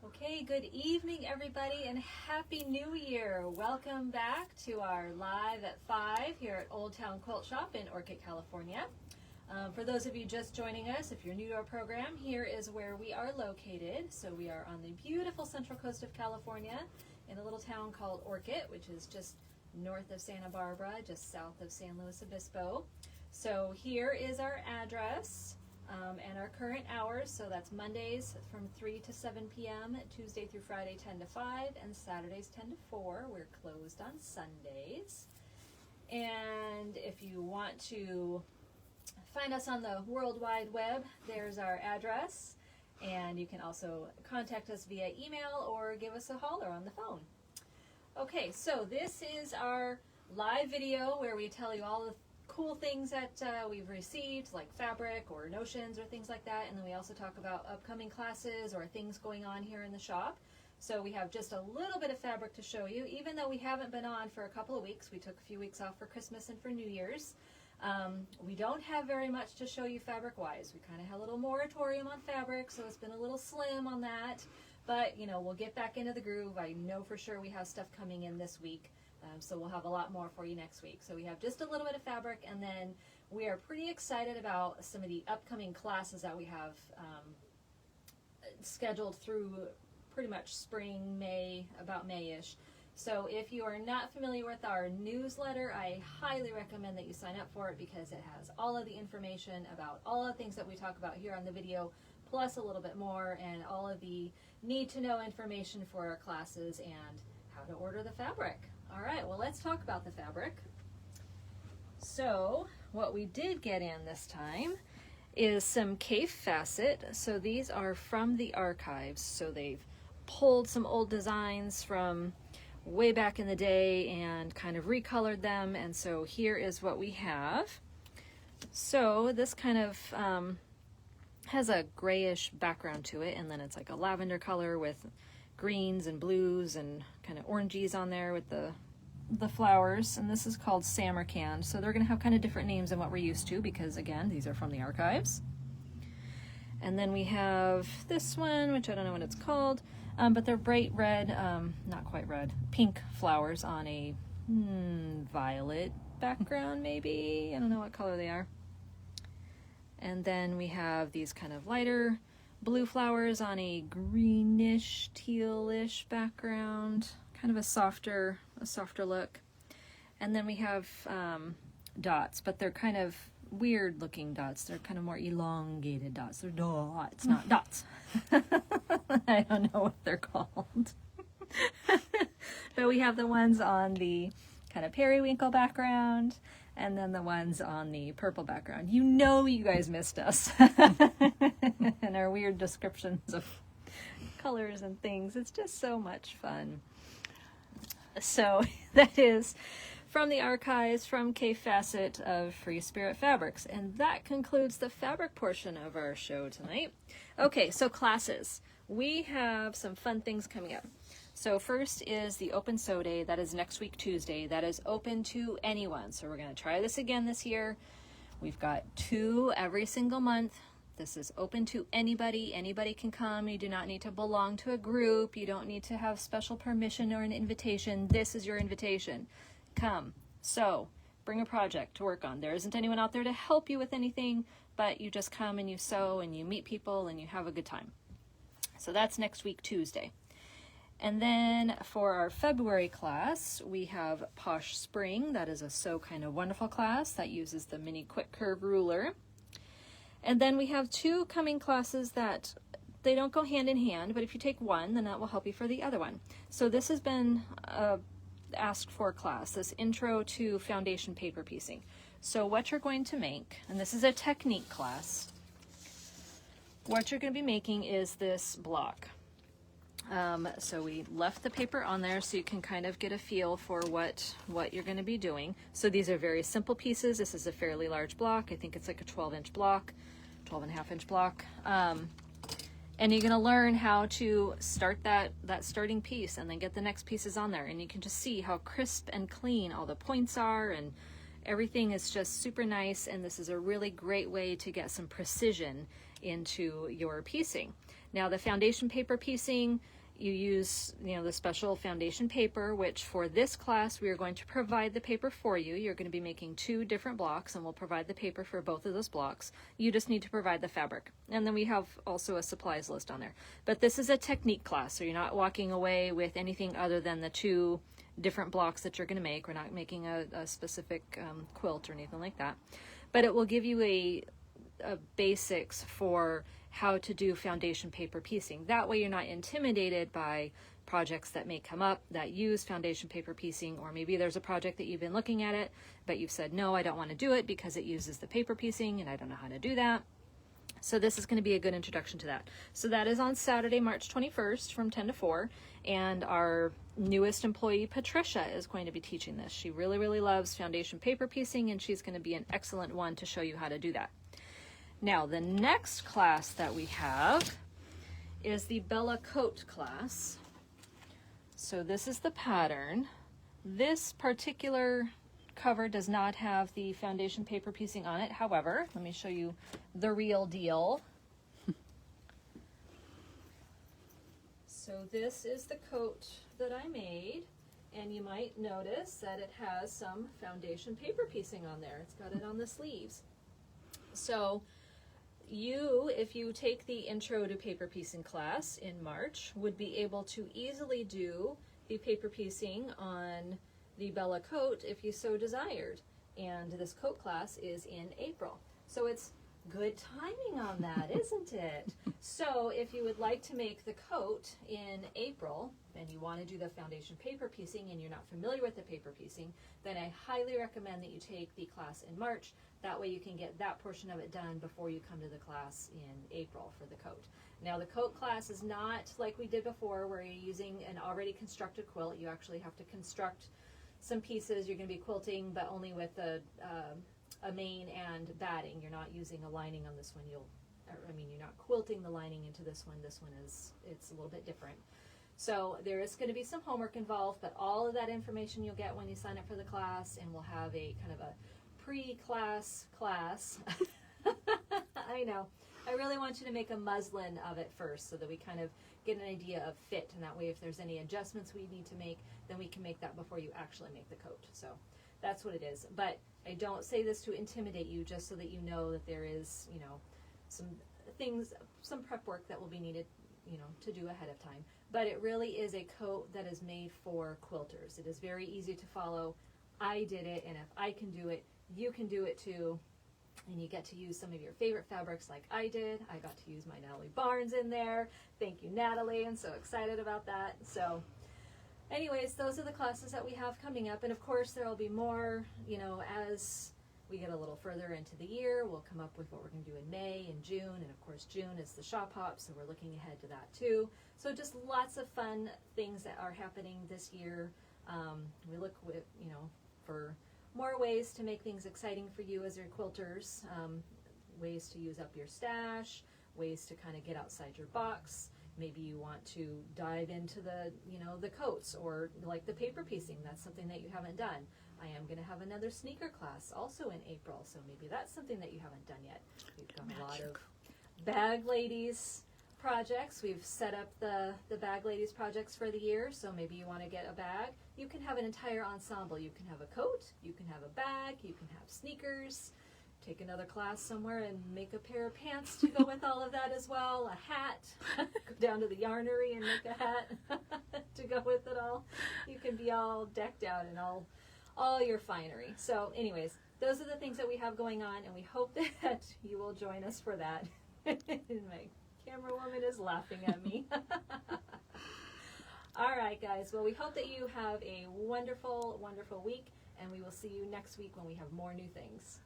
Okay, good evening everybody and Happy New Year. Welcome back to our Live at 5 here at Old Town Quilt Shop in Orchid, California. For those of you just joining us, if you're new to our program, here is where we are located. So we are on the beautiful central coast of California in a little town called Orchid, which is just north of Santa Barbara, just south of San Luis Obispo. So here is our address. And our current hours, so that's Mondays from 3 to 7 p.m., Tuesday through Friday 10 to 5, and Saturdays 10 to 4. We're closed on Sundays. And if you want to find us on the World Wide Web, there's our address. And you can also contact us via email or give us a holler on the phone. Okay, so this is our live video where we tell you all the cool things that we've received, like fabric or notions or things like that, and then we also talk about upcoming classes or things going on here in the shop. So we have just a little bit of fabric to show you, even though we haven't been on for a couple of weeks. We took a few weeks off for Christmas and for New Year's. We don't have very much to show you fabric-wise. We kind of had a little moratorium on fabric, so it's been a little slim on that, but you know, we'll get back into the groove. I know for sure we have stuff coming in this week. So we'll have a lot more for you next week. So we have just a little bit of fabric, and then we are pretty excited about some of the upcoming classes that we have scheduled through pretty much spring, May, about May-ish. So if you are not familiar with our newsletter, I highly recommend that you sign up for it because it has all of the information about all of the things that we talk about here on the video, plus a little bit more, and all of the need-to-know information for our classes and how to order the fabric. All right, well, let's talk about the fabric. So what we did get in this time is some Kaffe facet. So these are from the archives. So they've pulled some old designs from way back in the day and kind of recolored them. And so here is what we have. So this kind of has a grayish background to it, and then it's like a lavender color with greens and blues and kind of oranges on there with the flowers, and this is called Samarkand. So they're going to have kind of different names than what we're used to because, again, these are from the archives. And then we have this one, which I don't know what it's called, but they're bright red, not quite red, pink flowers on a violet background maybe. I don't know what color they are. And then we have these kind of lighter blue flowers on a greenish, tealish background, kind of a softer look. And then we have dots, but they're kind of weird looking dots. They're kind of more elongated dots. They're dots, not dots. I don't know what they're called. But we have the ones on the kind of periwinkle background, and then the ones on the purple background. You know, you guys missed us. And our weird descriptions of colors and things. It's just so much fun. So that is from the archives from Kaffe Facet of Free Spirit Fabrics. And that concludes the fabric portion of our show tonight. Okay, so classes. We have some fun things coming up. So first is the Open Sew Day. That is next week, Tuesday. That is open to anyone. So we're going to try this again this year. We've got 2 every single month. This is open to anybody. Anybody can come. You do not need to belong to a group. You don't need to have special permission or an invitation. This is your invitation. Come, sew, bring a project to work on. There isn't anyone out there to help you with anything, but you just come and you sew and you meet people and you have a good time. So that's next week, Tuesday. And then for our February class, we have Posh Spring. That is a Sew Kind of Wonderful class that uses the mini quick curve ruler. And then we have 2 coming classes that they don't go hand in hand, but if you take one, then that will help you for the other one. So this has been a asked for class, this Intro to Foundation Paper Piecing. So what you're going to make, and this is a technique class, what you're going to be making is this block. So we left the paper on there so you can kind of get a feel for what you're going to be doing. So these are very simple pieces. This is a fairly large block. I think it's like a 12-inch block, 12.5-inch block. And you're going to learn how to start that starting piece and then get the next pieces on there. And you can just see how crisp and clean all the points are, and everything is just super nice. And this is a really great way to get some precision into your piecing. Now the foundation paper piecing you use, the special foundation paper, which for this class, we are going to provide the paper for you. You're going to be making 2 different blocks, and we'll provide the paper for both of those blocks. You just need to provide the fabric. And then we have also a supplies list on there. But this is a technique class, so you're not walking away with anything other than the 2 different blocks that you're going to make. We're not making a specific quilt or anything like that. But it will give you a basics for how to do foundation paper piecing. That way you're not intimidated by projects that may come up that use foundation paper piecing, or maybe there's a project that you've been looking at it, but you've said, no, I don't want to do it because it uses the paper piecing and I don't know how to do that. So this is going to be a good introduction to that. So that is on Saturday, March 21st from 10 to 4. And our newest employee, Patricia, is going to be teaching this. She really, really loves foundation paper piecing, and she's going to be an excellent one to show you how to do that. Now, the next class that we have is the Bella Coat class. So this is the pattern. This particular cover does not have the foundation paper piecing on it. However, let me show you the real deal. So this is the coat that I made, and you might notice that it has some foundation paper piecing on there. It's got it on the sleeves. So if you take the Intro to Paper Piecing class in March, would be able to easily do the paper piecing on the Bella coat if you so desired. And this coat class is in April. So it's good timing on that, isn't it? So if you would like to make the coat in April and you want to do the foundation paper piecing and you're not familiar with the paper piecing, then I highly recommend that you take the class in March. That way you can get that portion of it done before you come to the class in April for the coat. Now the coat class is not like we did before where you're using an already constructed quilt. You actually have to construct some pieces. You're going to be quilting, but only with a main and batting. You're not using a lining on this one. You're not quilting the lining into this one. This one it's a little bit different. So there is going to be some homework involved, but all of that information you'll get when you sign up for the class, and we'll have a kind of a pre-class class. I know. I really want you to make a muslin of it first so that we kind of get an idea of fit, and that way if there's any adjustments we need to make, then we can make that before you actually make the coat. So that's what it is. But I don't say this to intimidate you, just so that you know that there is, some things, some prep work that will be needed, to do ahead of time. But it really is a coat that is made for quilters. It is very easy to follow. I did it, and if I can do it, you can do it too. And you get to use some of your favorite fabrics like I did. I got to use my Natalie Barnes in there. Thank you, Natalie. I'm so excited about that. So anyways, those are the classes that we have coming up. And of course, there will be more, as we get a little further into the year. We'll come up with what we're going to do in May and June. And of course, June is the shop hop, so we're looking ahead to that too. So just lots of fun things that are happening this year. We look with, for more ways to make things exciting for you as your quilters, ways to use up your stash, ways to kind of get outside your box. Maybe you want to dive into the, the coats, or like the paper piecing. That's something that you haven't done. I am going to have another sneaker class also in April, so maybe that's something that you haven't done yet. We've done a lot of bag ladies projects. We've set up the bag ladies projects for the year, so maybe you want to get a bag. You can have an entire ensemble. You can have a coat, you can have a bag, you can have sneakers, take another class somewhere and make a pair of pants to go with all of that as well, a hat, go down to the yarnery and make a hat to go with it all. You can be all decked out in all your finery. So anyways, those are the things that we have going on, and we hope that you will join us for that. My camera woman is laughing at me. All right, guys. Well, we hope that you have a wonderful, wonderful week, and we will see you next week when we have more new things.